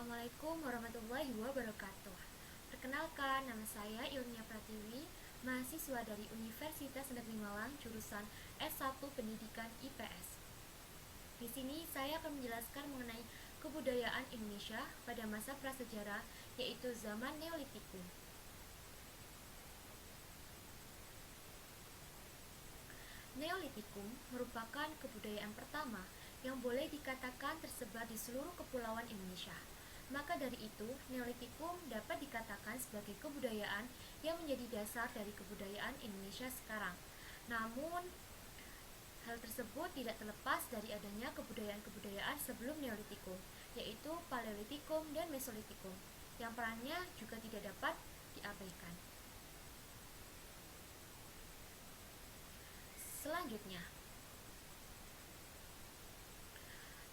Assalamualaikum warahmatullahi wabarakatuh. Perkenalkan, nama saya Ilmia Pratiwi, mahasiswa dari Universitas Negeri Malang, jurusan S1 Pendidikan IPS. Di sini saya akan menjelaskan mengenai kebudayaan Indonesia pada masa prasejarah, yaitu zaman Neolitikum. Neolitikum merupakan kebudayaan pertama yang boleh dikatakan tersebar di seluruh kepulauan Indonesia. Maka dari itu, Neolitikum dapat dikatakan sebagai kebudayaan yang menjadi dasar dari kebudayaan Indonesia sekarang. Namun, hal tersebut tidak terlepas dari adanya kebudayaan-kebudayaan sebelum Neolitikum, yaitu Paleolitikum dan Mesolitikum, yang perannya juga tidak dapat diabaikan. Selanjutnya,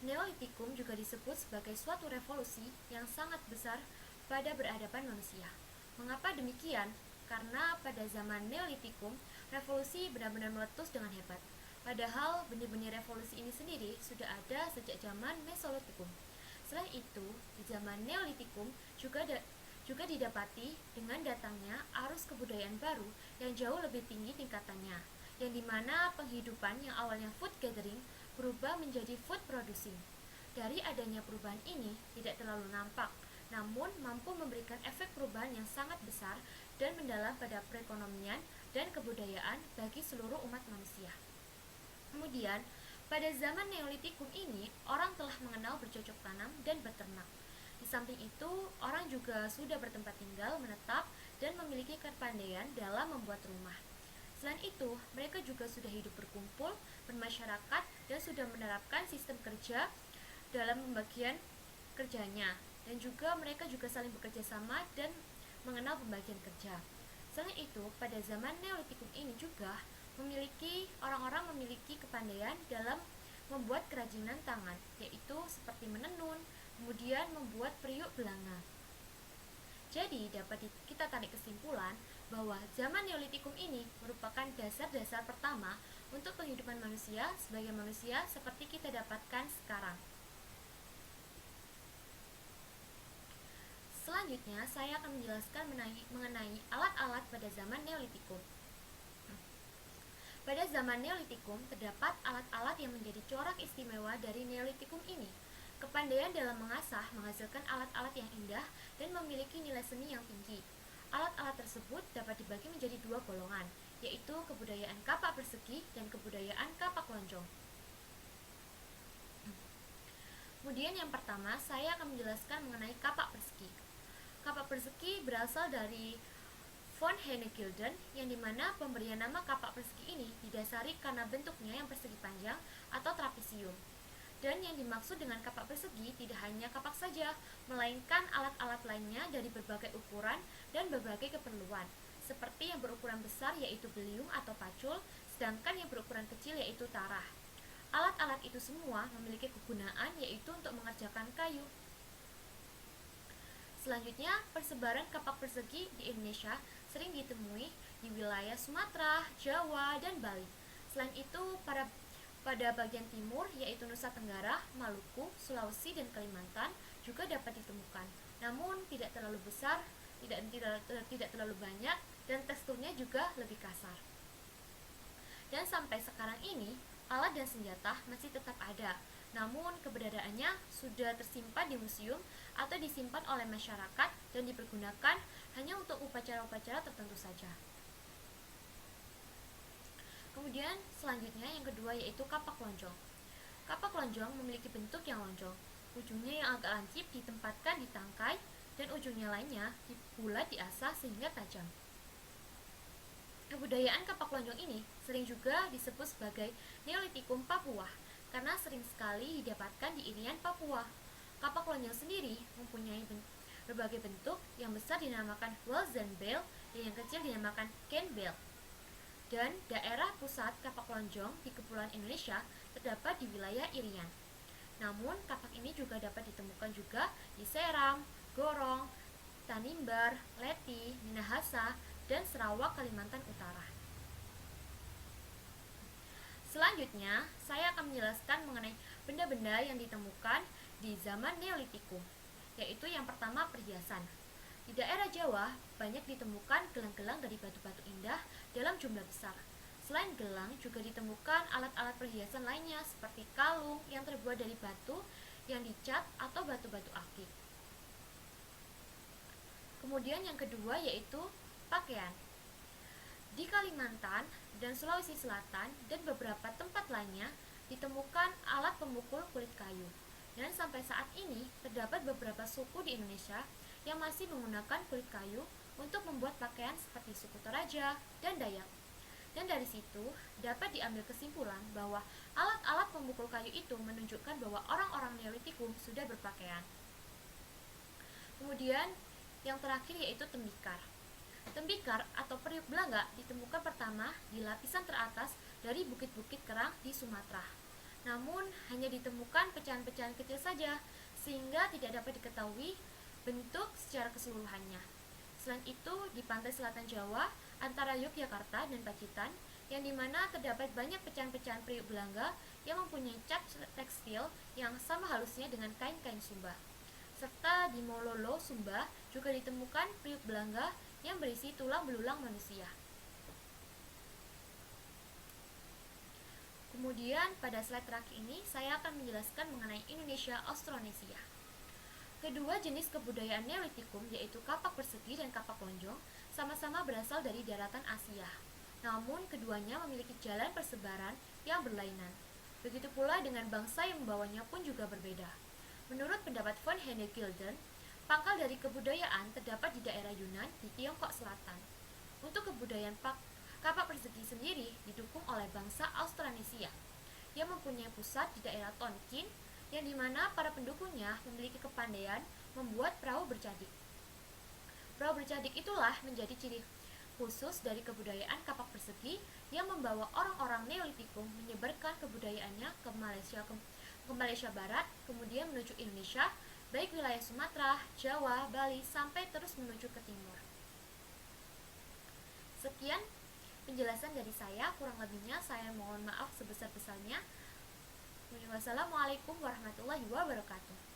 Neolitikum juga disebut sebagai suatu revolusi yang sangat besar pada peradaban manusia. Mengapa demikian? Karena pada zaman Neolitikum, revolusi benar-benar meletus dengan hebat. Padahal benih-benih revolusi ini sendiri sudah ada sejak zaman Mesolitikum. Selain itu, di zaman Neolitikum juga didapati dengan datangnya arus kebudayaan baru yang jauh lebih tinggi tingkatannya, yang dimana penghidupan yang awalnya food gathering berubah menjadi food producing. Dari adanya perubahan ini tidak terlalu nampak, namun mampu memberikan efek perubahan yang sangat besar dan mendalam pada perekonomian dan kebudayaan bagi seluruh umat manusia. Kemudian, pada zaman Neolitikum ini, orang telah mengenal bercocok tanam dan beternak. Di samping itu, orang juga sudah bertempat tinggal, menetap, dan memiliki kepandaian dalam membuat rumah. Selain itu, mereka juga sudah hidup berkumpul, bermasyarakat, dan sudah menerapkan sistem kerja dalam pembagian kerjanya. Dan juga mereka juga saling bekerja sama dan mengenal pembagian kerja. Selain itu, pada zaman Neolitikum ini juga orang-orang memiliki kepandaian dalam membuat kerajinan tangan, yaitu seperti menenun, kemudian membuat periuk belanga. Jadi, dapat kita tarik kesimpulan bahwa zaman Neolitikum ini merupakan dasar-dasar pertama untuk kehidupan manusia sebagai manusia seperti kita dapatkan sekarang. Selanjutnya, saya akan menjelaskan mengenai alat-alat pada zaman Neolitikum. Pada zaman Neolitikum, terdapat alat-alat yang menjadi corak istimewa dari Neolitikum ini. Kepandaian dalam mengasah menghasilkan alat-alat yang indah dan memiliki nilai seni yang tinggi. Alat-alat tersebut dapat dibagi menjadi dua golongan, yaitu kebudayaan kapak persegi dan kebudayaan kapak lonjong. Kemudian yang pertama, saya akan menjelaskan mengenai kapak persegi. Kapak persegi berasal dari von Henegilden, yang dimana pemberian nama kapak persegi ini didasari karena bentuknya yang persegi panjang atau trapesium. Dan yang dimaksud dengan kapak persegi tidak hanya kapak saja, melainkan alat-alat lainnya dari berbagai ukuran dan berbagai keperluan, seperti yang berukuran besar yaitu beliung atau pacul, sedangkan yang berukuran kecil yaitu tarah. Alat-alat itu semua memiliki kegunaan yaitu untuk mengerjakan kayu. Selanjutnya, persebaran kapak persegi di Indonesia sering ditemui di wilayah Sumatera, Jawa, dan Bali. Selain itu, pada bagian timur yaitu Nusa Tenggara, Maluku, Sulawesi, dan Kalimantan juga dapat ditemukan. Namun tidak terlalu besar, tidak terlalu banyak, dan teksturnya juga lebih kasar. Dan sampai sekarang ini, alat dan senjata masih tetap ada. Namun keberadaannya sudah tersimpan di museum atau disimpan oleh masyarakat dan dipergunakan hanya untuk upacara-upacara tertentu saja. Kemudian selanjutnya yang kedua yaitu kapak lonjong. Kapak lonjong memiliki bentuk yang lonjong. Ujungnya yang agak lancip ditempatkan di tangkai dan ujungnya lainnya bulat diasah sehingga tajam. Kebudayaan kapak lonjong ini sering juga disebut sebagai Neolitikum Papua karena sering sekali didapatkan di Irian Papua. Kapak lonjong sendiri mempunyai berbagai bentuk, yang besar dinamakan Walzenbell dan yang kecil dinamakan Kenbell. Dan daerah pusat kapak lonjong di Kepulauan Indonesia terdapat di wilayah Irian. Namun, kapak ini juga dapat ditemukan juga di Seram, Gorong, Tanimbar, Leti, Minahasa, dan Sarawak, Kalimantan Utara. Selanjutnya, saya akan menjelaskan mengenai benda-benda yang ditemukan di zaman Neolitikum. yaitu yang pertama perhiasan. Di daerah Jawa, banyak ditemukan gelang-gelang dari batu-batu indah dalam jumlah besar. Selain gelang, juga ditemukan alat-alat perhiasan lainnya seperti kalung yang terbuat dari batu yang dicat atau batu-batu akik. Kemudian yang kedua yaitu pakaian. Di Kalimantan dan Sulawesi Selatan dan beberapa tempat lainnya ditemukan alat pemukul kulit kayu. Dan sampai saat ini terdapat beberapa suku di Indonesia yang masih menggunakan kulit kayu untuk membuat pakaian seperti suku Toraja dan Dayak. Dan dari situ dapat diambil kesimpulan bahwa alat-alat pemukul kayu itu menunjukkan bahwa orang-orang Neolitikum sudah berpakaian. Kemudian yang terakhir yaitu tembikar. Tembikar atau periuk Belanga ditemukan pertama di lapisan teratas dari bukit-bukit kerang di Sumatera. Namun hanya ditemukan pecahan-pecahan kecil saja sehingga tidak dapat diketahui bentuk secara keseluruhannya. Selain itu, di pantai selatan Jawa antara Yogyakarta dan Pacitan yang dimana terdapat banyak pecahan-pecahan periuk Belanga yang mempunyai cat tekstil yang sama halusnya dengan kain-kain Sumba. Serta di Mololo, Sumba juga ditemukan periuk Belanga yang berisi tulang belulang manusia. Kemudian pada slide terakhir ini saya akan menjelaskan mengenai Indonesia Austronesia. Kedua jenis kebudayaan Neolitikum yaitu kapak persegi dan kapak lonjong sama-sama berasal dari daratan Asia. Namun keduanya memiliki jalan persebaran yang berlainan. Begitu pula dengan bangsa yang membawanya pun juga berbeda. Menurut pendapat von Henegilden, pangkal dari kebudayaan terdapat di daerah Yunan di Tiongkok Selatan. Untuk kebudayaan kapak persegi sendiri didukung oleh bangsa Austronesia yang mempunyai pusat di daerah Tonkin yang dimana para pendukungnya memiliki kepandaian membuat perahu bercadik. Perahu bercadik itulah menjadi ciri khusus dari kebudayaan kapak persegi yang membawa orang-orang Neolitikum menyebarkan kebudayaannya ke Malaysia Barat, kemudian menuju Indonesia, baik wilayah Sumatera, Jawa, Bali, sampai terus menuju ke timur. Sekian penjelasan dari saya, kurang lebihnya saya mohon maaf sebesar-besarnya. Wassalamualaikum warahmatullahi wabarakatuh.